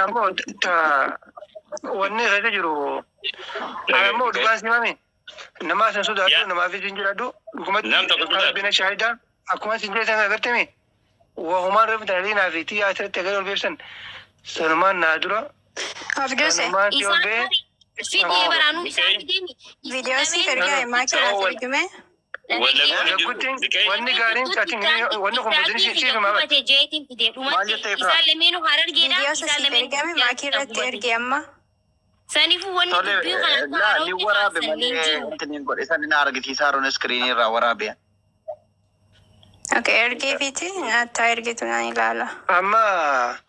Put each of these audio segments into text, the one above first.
أمو تا وني غير جرو أمو دكان سيمامي نما سنسود أدو نما في سنجر أدو حكومة بين شاهدا حكومة سنجر سنة قرتمي وهما رفض علينا في تي أثر تغير البيرسن سلمان نادرا سلمان تيوبي فيديو برانو فيديو سي كرجع ما كنا ترجمة wanni gaariin caatiin wanni kun badani si ma ba فيديو سي كرجع ما كنا ترجمة sanifu wanni dubbiin kana لا ni warabe malee intinin godhe san na argiti saarun screen irra warabe اوكي ارجي فيتي نتا ارجي تناني لالا amma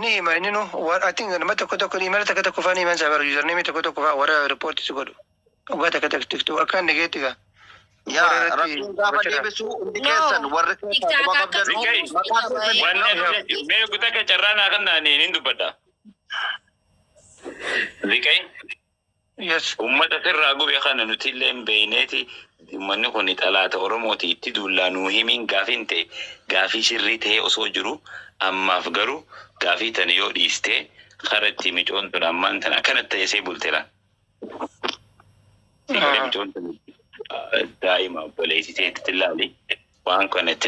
ni ma nino I think na mata kota kuni mara takata kufani man sabar username ta kota kufa wara report su godo uga ta kata tiktok akan negative ya rabbin gaba debe su indikesan warre me kuta ka charrana kan na ne nin dubata zikai yes ummata sirra gube kana nutilleen beeneti manni kun talaata oromooti itti dullaanu himin gaafinte gaafii sirrii ta'e osoo jiru ammaaf garuu gaafii tan yoo dhiiste karatti micoon tun ammaan tan akkanatti ta'e see bultela micoon tun daa'ima obboleessitee tilaali waan kanatti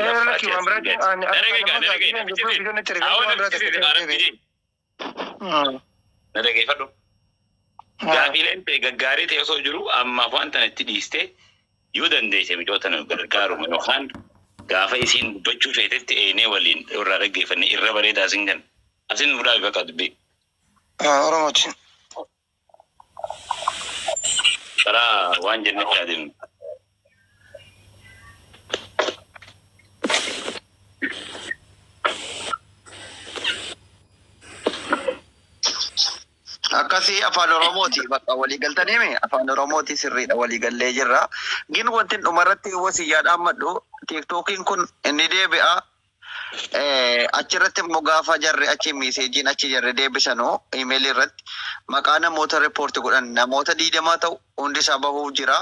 narageeffadhu gaafiileen ta'e gaggaarii ta'e osoo jiru ammaaf waan tan itti dhiiste yoo dandeesse micoota gargaaruma yookaan gaafa isiin dubbachuu feetetti eenee waliin irraa dhaggeeffanne irra bareedaa singan asin mudaa bifa qadbi oromooti karaa waan jennatti adeemu akkasi afaan oromooti bakka walii galtanime afaan oromooti sirriidha walii gallee jirra gin wantin dhumarratti wasiyyaadha ammadhu tiktokiin kun inni deebi'a achirratti immoo gaafa jarre achi meeseejiin achi jarre deebisanu email irratti maqaa namoota report godhan namoota 20 ta'u hundi isaa bahuuf jira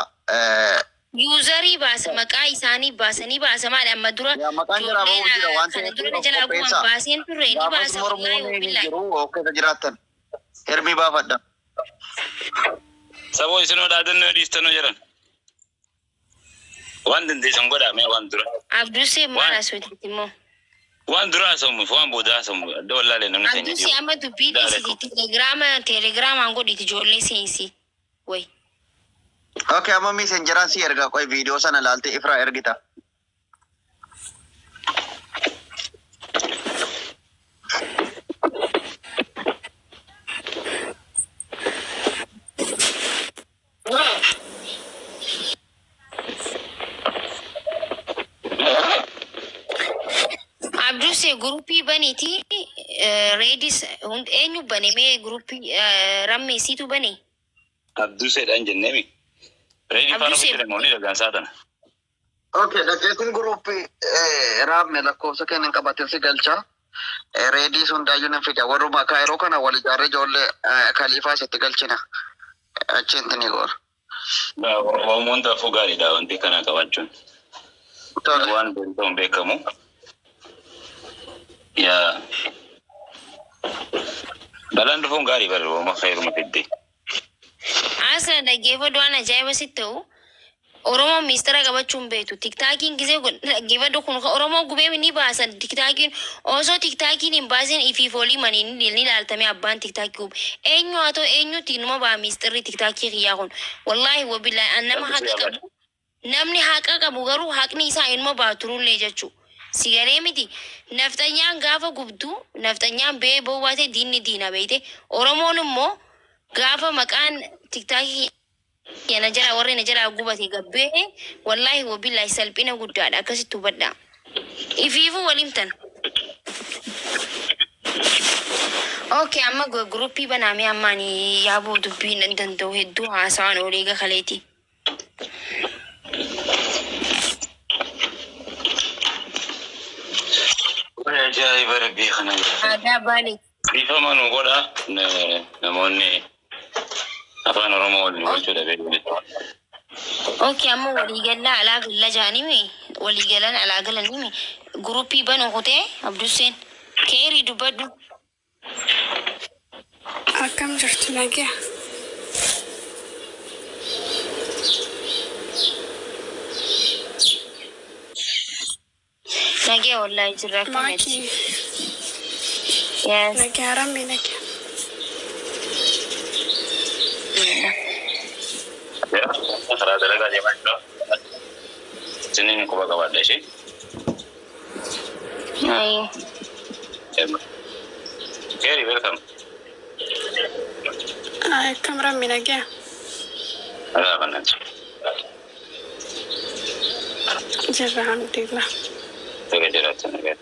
userii baasa maqaa isaanii baasanii baasamaadha amma dura ya maqaan jira bahuuf jira waan ta'eef dura jala gumaan baaseen turre ni baasa wallahi jiru okay jiraatan hermi baafadha sabo isinoo dhaadannoo dhiistannoo jedhan waan dandeessan godhaa mee waan dura abdusee maal asootitti immoo waan dura asomu waan booda asomu adda wallaalee namni keenya abdusee amma dubbii dhiisiti telegiraamaan godhiti ijoollee seensi way okay amma messengeran si erga qoy video sana laalte ifra ergita abdusee gruupii baniiti reedis eenyu bane mee gruupii rammeesiitu bane abduseedhaan jenneemi reedii faana fudhate mooni dhagaan saatana okay dhageetin gruupii raamne lakkoofsa kennan qabatin si galcha reedii sun daayyuu nan fida warruma kaayiroo kana wal ijaarre ijoollee kaliifaa sitti galchina achiinti ni goor wamuuntaafuu gaariidha wanti kana qabachuun waan beektamu beekamu ya balaan dhufuun gaarii barreeffama fayyaduma fiddee asa dhaggeeffadhu waan ajaa'iba sitti ta'u oromoo miistara qabachuun beektu tiktaakiin gisee dhaggeeffadhu kun oromoo gubee ni baasan tiktaakiin osoo tiktaakiin hin baasin ifiif olii maniin ni ilaaltame abbaan tiktaakii gube eenyu haa ta'u eenyutti numa baa miistarri tiktaakii kiyyaa kun wallaahi wabillahi annama haqa qabu namni haqa qabu garuu haqni isaa inuma baaturullee jechuu sigalee miti naftanyaan gaafa gubdu naftanyaan bee boobaate diinni diina beeyte oromoon immoo gaafa maqaan tiktaakii yana jala warri na jala gubate gabbee wallaahi wabillahi salphina guddaadha akkasitti hubadha ifiifu walimtan okay amma gruupii banaamee ammaani yaaboo dubbiin danda'u hedduu haasawaan oleega kaleeti ajaa'iba rabbii kana aadaa baali dhiifama nu godha namoonni afaan oromoo waliin gochuu dhabeeyyu okay amma waliigala alaa galla jaanime waliigalan alaa galanime gruupii banu kutee abduseen keeri dubbadhu كم جرت ناقع ناقع والله جراك ماكي يس ناقع رمي ناقع خلاص لقى جماعة سنين كوبا كوبا شيء ايوه كيري ويلكم كم رمي ناقع هذا بنات جرى الحمد لله تجربت أنا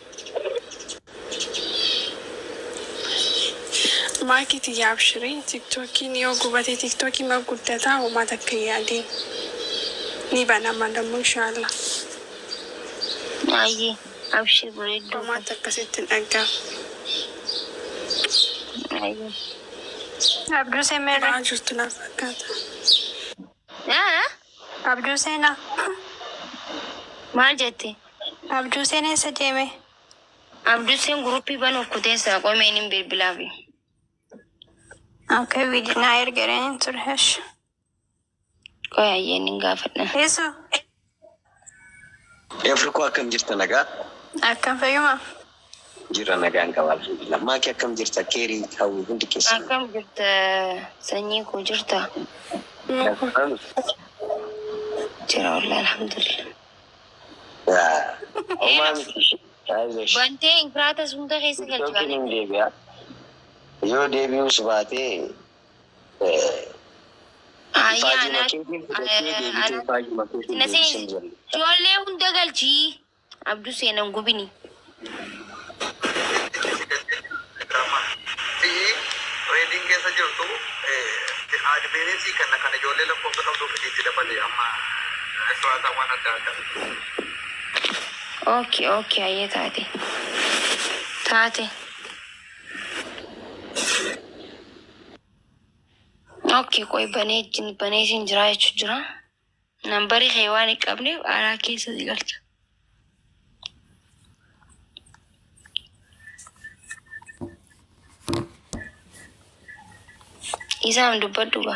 ماكي تجاب شري تيك توكي نيو قبتي تيك توكي ما قدتها وما تكيادين نيبانا ما دمو إن شاء الله اي ابشر بريد وما تكسيت الأقا ايوه عبدو سيمير ما جرت نفكات عبدو سينا ما جتي عبدو سينا سجيمي عبدو سين جروبي بانو كوديسا قومين بالبلافي اوكي فيديو ناير قرين ترهش كوي عيني نقافتنا يسو Afrika akkam jirta nagaa? أكم فيما Jira nagaan qabaa. Maaki akkam jirta? Keerii hawwi hundi keessa. akkam jirta sanyii koo jirta jira wallahi alhamdulillah Omaa miti. bantee inkiraata sunda keessa Tokkin galchuu hin deebi'a. Yoo deebi'us baatee ijoollee hunda galchii abduu seenan gubini reading keessa jirtu adminisii kana ijoollee lakkoofsa qabduu fidiitti dabalee amma so'aataawwan adda addaa. okay ayyee taate okay qoy baneetiin jira jechuu jira nambarii heewaan hin qabne aaraa keessa si galcha isaan dubbadhu ba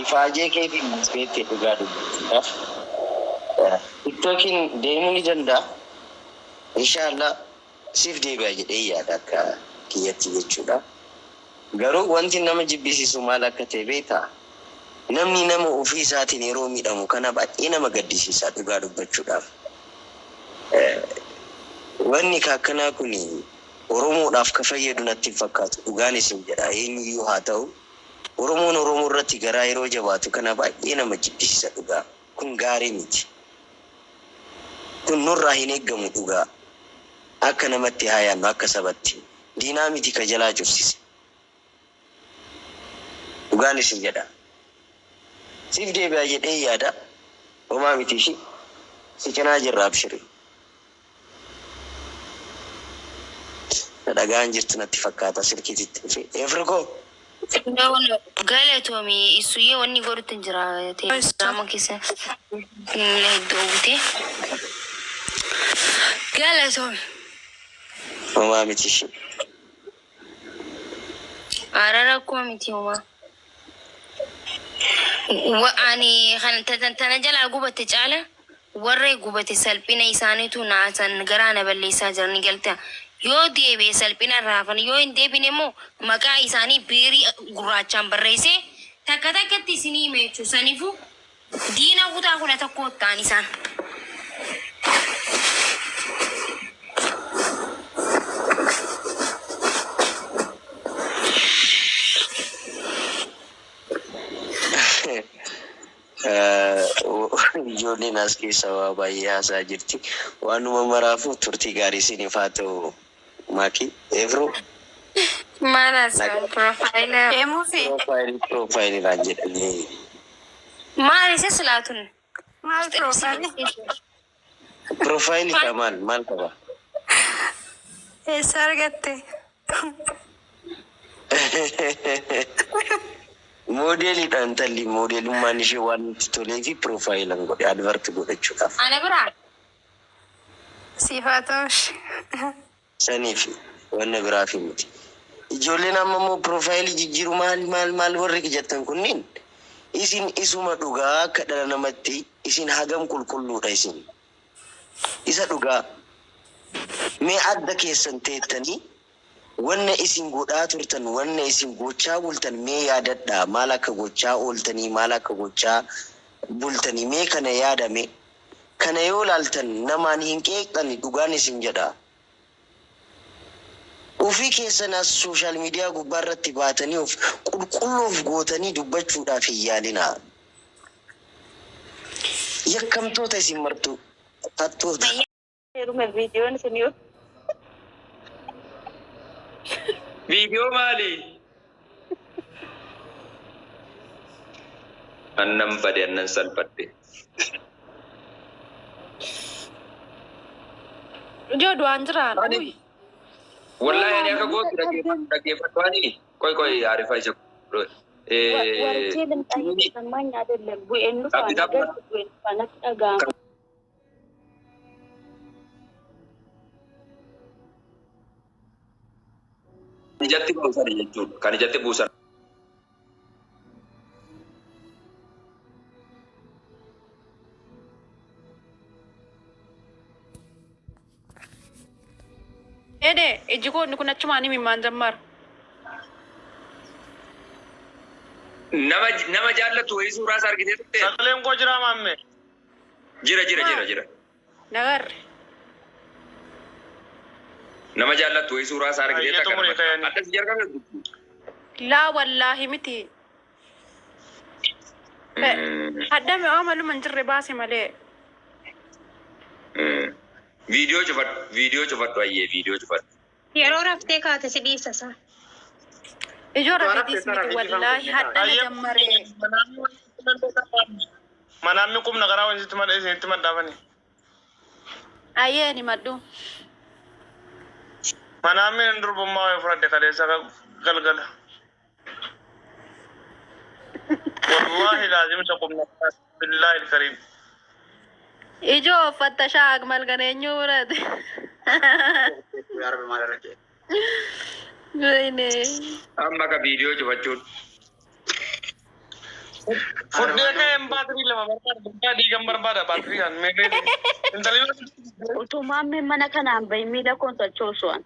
ifaajee keetiin misbeettee dhugaa dubbachuudhaaf TikTokiin deemuu ni danda'a. Inshaallah siif deebi'a jedhee yaada akka kiyyatti jechuudha. Garuu wanti nama jibbisiisu maal akka ta'e beektaa? Namni nama ofii isaatiin yeroo miidhamu kana baay'ee nama gaddisiisa dhugaa dubbachuudhaaf. Wanni akkanaa kun Oromoodhaaf ka fayyadu natti fakkaatu dhugaan isin jedha eenyuyyuu haa ta'u. Oromoon Oromoo irratti garaa yeroo jabaatu kana baay'ee nama jibbisiisa dhugaa. Kun gaarii miti. Kun nurraa hin eeggamu dhugaa. Akka namatti haa yaannu akka sabatti. Diinaa miti ka jalaa cursise. Dhugaan isin jedha. Siif deebi'a jedhee yaada. Homaa miti ishii. Si cinaa jirra abshirii. Dhagaan jirtu natti fakkaata sirkiititti dhufe. Afrikoo. galatoomii isuyyee wanni godhutti hin jira teessuma keessa hedduu bute galatoomii Homaa miti ishii. Arara akkuma miti homaa ani tana jalaa gubate caala warra gubate salphina isaaniitu naasan garaana balleessaa jirani galta yoo deebi'e salphina raafan yoo hin deebine immoo maqaa isaanii biirii gurraachaan barreessee takka takkatti isinii hime jechuu saniifu diina kutaa 11 ta'an isaan. Ijoolleen as keessa waa baay'ee haasaa jirti. Waanuma maraafuu turtii gaarii isiniif haa ta'u Maaki. Efroo. Mana san profaila. Emufi. Profaayiliidhaan jedhanii. Maal isa silaatun? Maal profaili? Profaayilii qamaan maal qaba? Eessa argatte? Moodeliidhaan talli moodelummaan ishee waan itti tolee fi profaayilaan godhe advert godhachuudhaaf. Ana biraa. Sifatoosh. Saniif wanna biraa fi miti. Ijoolleen amma immoo piroofaayilii jijjiiru maal warri jettan kunniin isin isuma dhugaa akka dhala namatti isin hagam qulqulluudha isin. Isa dhugaa mee adda keessan teettanii wanna isin godhaa turtan wanna isin gochaa bultan mee yaadadhaa maal akka gochaa ooltanii maal akka gochaa bultanii mee kana yaadame kana yoo laaltan namaan hin qeeqxani dhugaan isin jedha. Ofii keessanas sooshaal miidiyaa gubbaa irratti baatanii of qulqulloof gootanii dubbachuudhaaf hin yaalinaa. Yakkamtoota isin martu hattoota. Video maali? Annam pada annan salphatte. Jodoh anjuran. Wallahi ani akka gootu dhaggeeffatanii koy Arifaa isa bro. Ijatti buusan jechuudha. Kan ijatti buusan. Ede, ejiko ni kuna cuma ni mimman jammar. Nama jaallatu wayii suuraa isaa argitee turte. Sagaleen koo jira maamme. Jira. Nagar. Nama jaallatu wayii suuraa isaa argitee takka. Adda si jarqame. La wallahi miti. Adda me amalu manjirre baasi malee. Video cufadhu ayyee video cufadhu. Yeroo raftee kaate si dhiisasa. Ijoo rafetis miti wallahi hadda na jammaree. Manaamni qubna garaa wanti isinitti maddaafani. Ayyee ni maddu. Manaamni hin durbummaa wayii fudhadhe kaleessa galgala. Wallahi laazim isa qubna billahi ilkariim. Ijoo fattashaa akmal kan eenyu murate. Amma ka video cufachuun. Fuddee ka'een baatirii lama barbaada. Diigan barbaada baatirii kan meeqee. Utumaan mana kanaan bahi miidha koon sochoosu'an.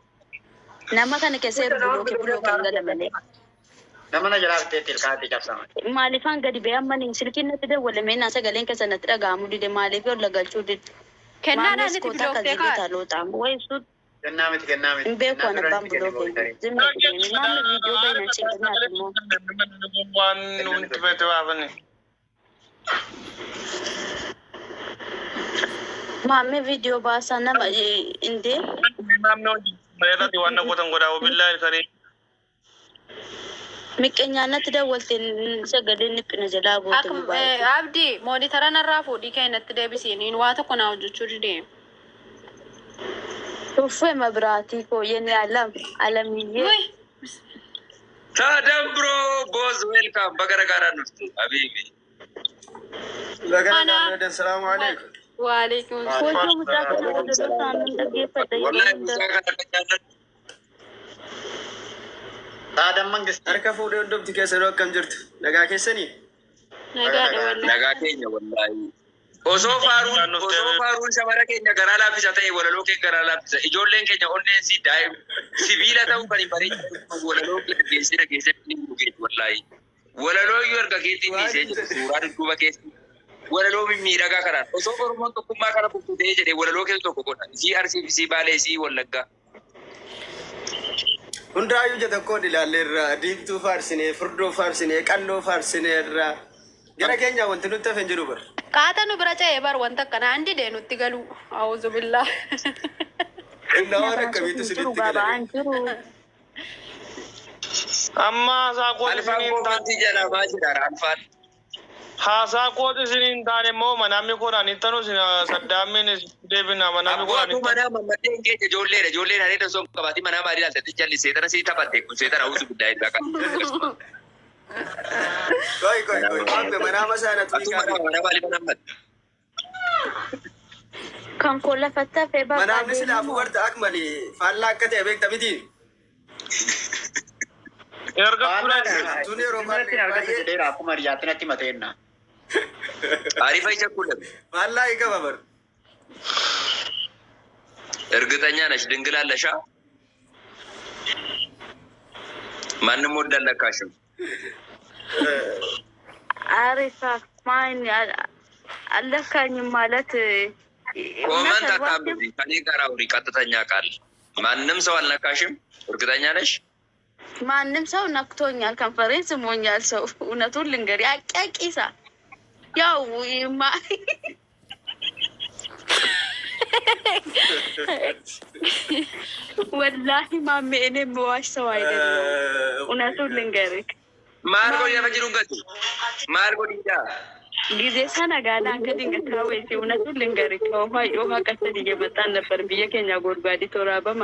Nama kana keessa buloo kan galamalee. Namana jiraatee tilkaatti cabsama. Maaliifaan gadi ba'ee amma ni silkiin natti dawwalamee naa sagaleen keessa natti dhaga'amu dide maaliif yoo lagalchuu dide. Kennaadhaan itti bilooftee kaa. Kennaa miti. Hin beeku an abbaan bulooftee. Zimma jedhanii namni viidiyoo baay'inaan cimdinaati immoo. Waan nuti feete baafani. Maammee viidiyoo baasaa nama indee. Namni hojii baay'atatti waan nagoota godhaa billahi ilkariim. Miqqeenyaan natti dawwalteen sagaleen dhiphina jalaa goote baay'ee. Abdii moonitara narraa fuudhii ka'e natti deebisiin waa tokko naa hojjechuu dide. Tuffee mabiraatii koo yennii alamiyyee. Saadam bro, boss welcome. Bagara garaa nuftu habibi. Assalamu alaikum. Waalaikum salaam. Koo mucaa kana godhatu saamin dhaggeeffadha Wallahi mucaa kana dhaggeeffadha. Saadam mangisti. Harka fuudhee hundumti keessanuu akkam jirtu? Nagaa keessanii? Nagaa keenya wallahi. Osoo faaruun shamara keenya garaa laaffisa ta'e walaloo keenya garaa laaffisa. Ijoolleen keenya onneen si daa'im sibiila ta'uu kan hin bareechatu walaloo keenya geessina keessatti ni bukeetu wallahi. Walaloo iyyuu erga keetti dhiisee jiru suuraa dudduuba keessi. Walaloo mimmiidhagaa kanaan osoo Oromoon tokkummaa kana bukkutee jedhee walaloo keessa tokko godha. Isii Arsii fi Baalee isii Wallaggaa. Hundaayyuu jeta koon ilaalleerra diimtuu faarsinee furdoo faarsinee qannoo faarsineerra gara keenya wanti nutti hafe hin jiru bar. Kaata nu bira ce'ee bar wanta akkana handi dee nutti galu. Awuzu billaa. Innaa waan akkamiitu sinitti galu. Amma saaqoo Alfaan koomatti jedhamaa jira Alfaan. Saaqoo isiniin taane immoo manaamni koodhaan hittanu saddaammin deebina manaamni koodhaan hittanu. Manaa mammadeen keenya ijoolleedha. Ijoolleen hareeda osoo qabaati manaa maalii laaltatti jalli seetana sii taphatte kun seetana hawwisu guddaa irraa kan. Koi. Manaa masaanatu. Manaa maalii manaa كان كل فتاة في بقى منام نسل أبو ورد أكملي فعلا كتير بيك تبدي يرجع كنا توني رومان Jadilah aku mariatin nanti matiin. Arif aja kulit. فعلا إيه كبر Ergetanya nasi denggelan lah sya. Mana modal lah kasih. عارفة ما إني الله كان يمالت Komen tak tahu di kani karauri kata tanya kali. Mana soal lah kasih. Ergetanya nasi. ማንም ሰው ነክቶኛል ኮንፈረንስ ሞኛል ሰው እውነቱን ልንገር ያቂሳ ያው ወላሂ ማሜ እኔ በዋሽ ሰው አይደለም እውነቱን ልንገርክ ማርጎ ያፈጅሩበት ማርጎ ዲዳ ጊዜ ሰነጋላ ከድንገት ታወይሲ እውነቱን ልንገርክ ውሃ ቀሰድ እየመጣን ነበር ብየከኛ ጎርጓዲ ቶራበማ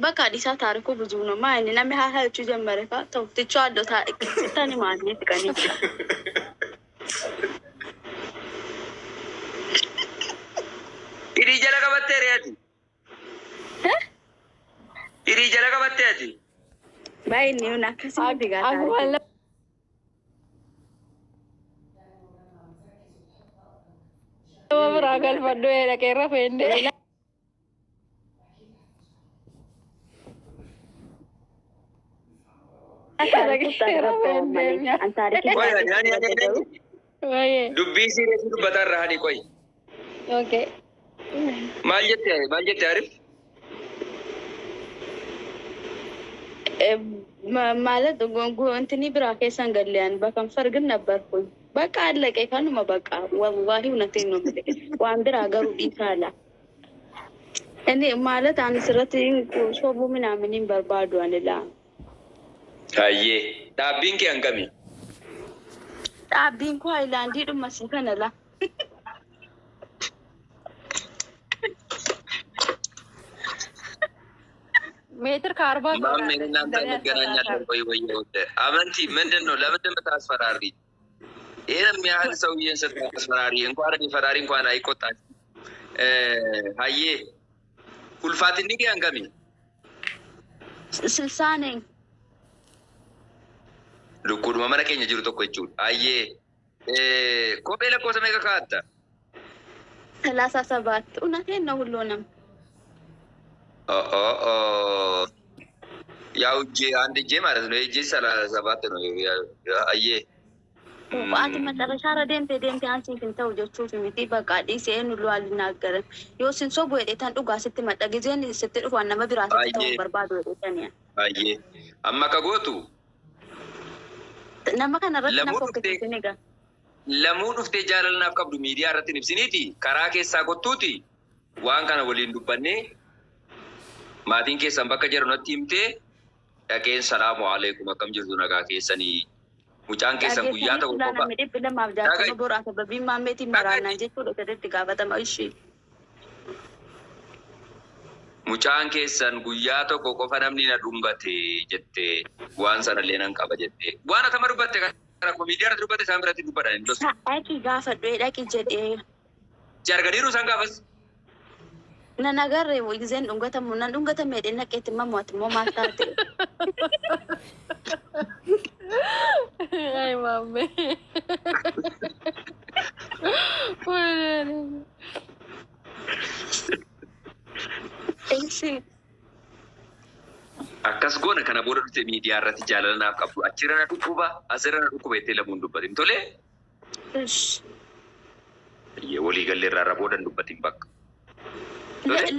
በቃ አዲስ ታሪኩ ብዙ ነው ማን እና መሐሃቹ ጀመረካ ተውትቻለሁ ታክስተኒ ማለት ቀኒ ኢዲ ጀለጋ በተሪያቲ ኢዲ ጀለጋ በተያቲ ባይኒ እና ከሲ ቢጋታ ወብራገል ፈዶ የለቀረ ፈንደ dubbii sirrii dubbataan rahanii qoy. Okay. Maal jette Arif? ማለት እንትኒ ብራ ከሰን ገለያን በከንፈር ግን ነበርኩኝ በቃ አለቀ ካንማ በቃ ወላሂ እውነቴን ነው የምልህ ዋንድር አገሩ ዲታላ እኔ ማለት አንስረትን ሶቡ ምናምን በርባዱ አንላ አዬ ዳቢን ከንገሚ ዳቢን ኮ አይላንዲ ድመስ ከነላ ሜትር ከ40 ማሜ እናንተ መገናኛለን ወይ ወደ አመንቲ ምንድነው ለምንድን የምታስፈራሪ ይሄን ያህል ሰውዬን ስትአስፈራሪ እንኳን ፈራሪ እንኳን አይቆጣች አዬ ኩልፋት እንዲህ ያንገሚ 60 ነኝ ልኩድ ማመነከኝ ጅሩ ተቆይቹ አዬ ኮፔለ ኮሰመ ከካታ 37 እውነቴን ነው ሁሉንም ያው አንድ ጄ ማለት ነው ጄ 37 ነው አዬ ቋት መጨረሻ ረደም ተደም ታንሲ ፍንተው ጆቹ ፍሚቲ በቃ ዲስ ይሄን ሁሉ አልናገርም ዮስን ሶ ቦይዴታን ዱጋ ስትመጣ ጊዜን ስትጥፍ ዋና መብራት ተው በርባዶ ወደተኛ አዬ አማ ከጎቱ nama kana irratti na fokkatee ni gaa lamuu dhuftee jaalalnaaf qabdu miidiyaa irratti ibsiniiti karaa keessaa gottuuti waan kana waliin dubbannee maatiin keessan bakka jiru natti himtee dhaqeen salaamu alaykum akkam jirtu nagaa keessanii mucaan keessan guyyaa ta'u qofa midhibbi lamaaf jaatama boraa sababii maammeetiin maraanaan jechuudha jedhetti gaafatama ishii mucaan keessan guyyaa tokko qofa namni na dhumbate jette waan sanallee nan qaba jette waan atama dubbatte kana miidiyaa irratti dubbatte isaan biratti dubbadha indos dhaqi gaafadhu dhaqi jedhee jarganiiru isaan gaafas nan agarre ጊዜን dhungatamu nan dhungatame jedhee naqeetti mammooti immoo maal taate ay mamme akkas goona kana booda dhufte miidiyaa irratti jaalalnaaf qabdu achirra na dhukkuba asirra dhukkuba itti lamuun dubbatin tole walii gallee irraa booda dubbatin bakka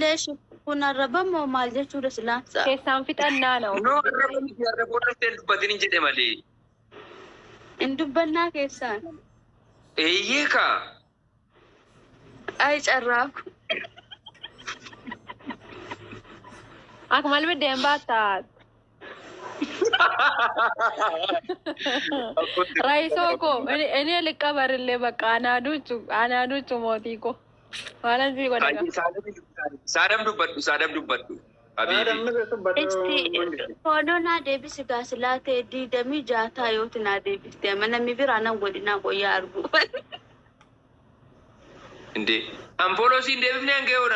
leesh kun arrabamoo maal jechuudha silaansa keessaan fixannaa ነው no arrabni booda dhufte dubbatin hin jedhe malee in dubbannaa keessaan eeyyee kaa ay carraaku akmal bideen baataa raisoko እኔ ልቀበርልህ በቃ አናዱቹ ሞቲኮ ማለት ነው ወደጋ ሳደም ዱበዱ ፎዶና ዴቢስ ጋስላቴ ዲደሚ ጃታ ዮትና ዴቢስ ተመነሚ ቢራና ወዲና ቆያ አርጉ እንዴ አምፖሎሲ እንደብነ አንገውና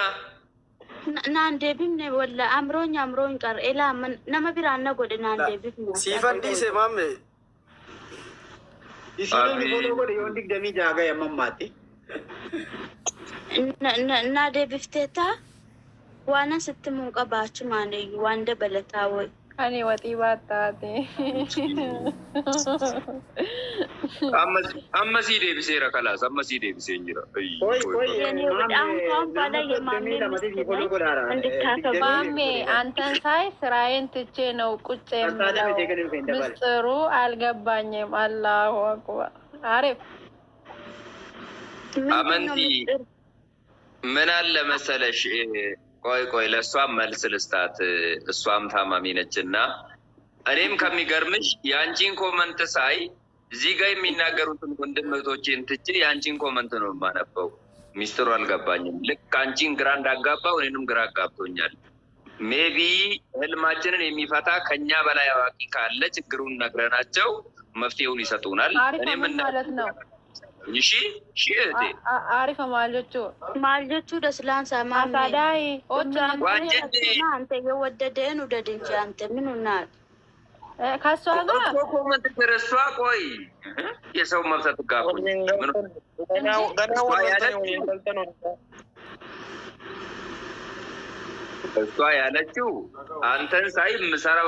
ናን ደብነ ወላ አምሮኝ ቀር ኤላ ነመ ቢራና ጎደ ናን ደብነ ሲፈንዲ ሰማም Isiin boodoo godhe yoo digdamii jaaga yemmammaatti. Na deebifteta waan asitti mun qabaachu maanayyu waan dabalataa way. Ani waxii baataate. Amma si deebiseera kalaas amma si deebisee jira. ማሜ አንተን ሳይ ስራዬን ትቼ ነው ቁጭ የምለው። ምስጢሩ አልገባኝም። አላሁ አክበር። አሪፍ አመንቲ ምን አለ መሰለሽ ቆይ ለሷም መልስ ልስጣት እሷም ታማሚ ነችና እኔም ከሚገርምሽ ያንቺን ኮመንት ሳይ እዚህ ጋር የሚናገሩትን ወንድሞቶቼን ትቼ ያንቺን ኮመንት ነው የማነበው ሚስጥሩ አልገባኝም ልክ አንቺን ግራ እንዳጋባው እኔንም ግራ አጋብቶኛል ሜቢ ህልማችንን የሚፈታ ከኛ በላይ አዋቂ ካለ ችግሩን ነግረናቸው መፍትሄውን ይሰጡናል እኔ ምን ማለት ነው እሺ እህቴ አሪፍ ማልጆቹ ደስላን ሳማም አሳዳይ አንተ የወደደን ወደድንጂ አንተ ምን ሆናል ካሷ ጋር ኮመንት ተረሷ ቆይ የሰው መብት ጋር እሷ ያለችው አንተን ሳይ ምሰራው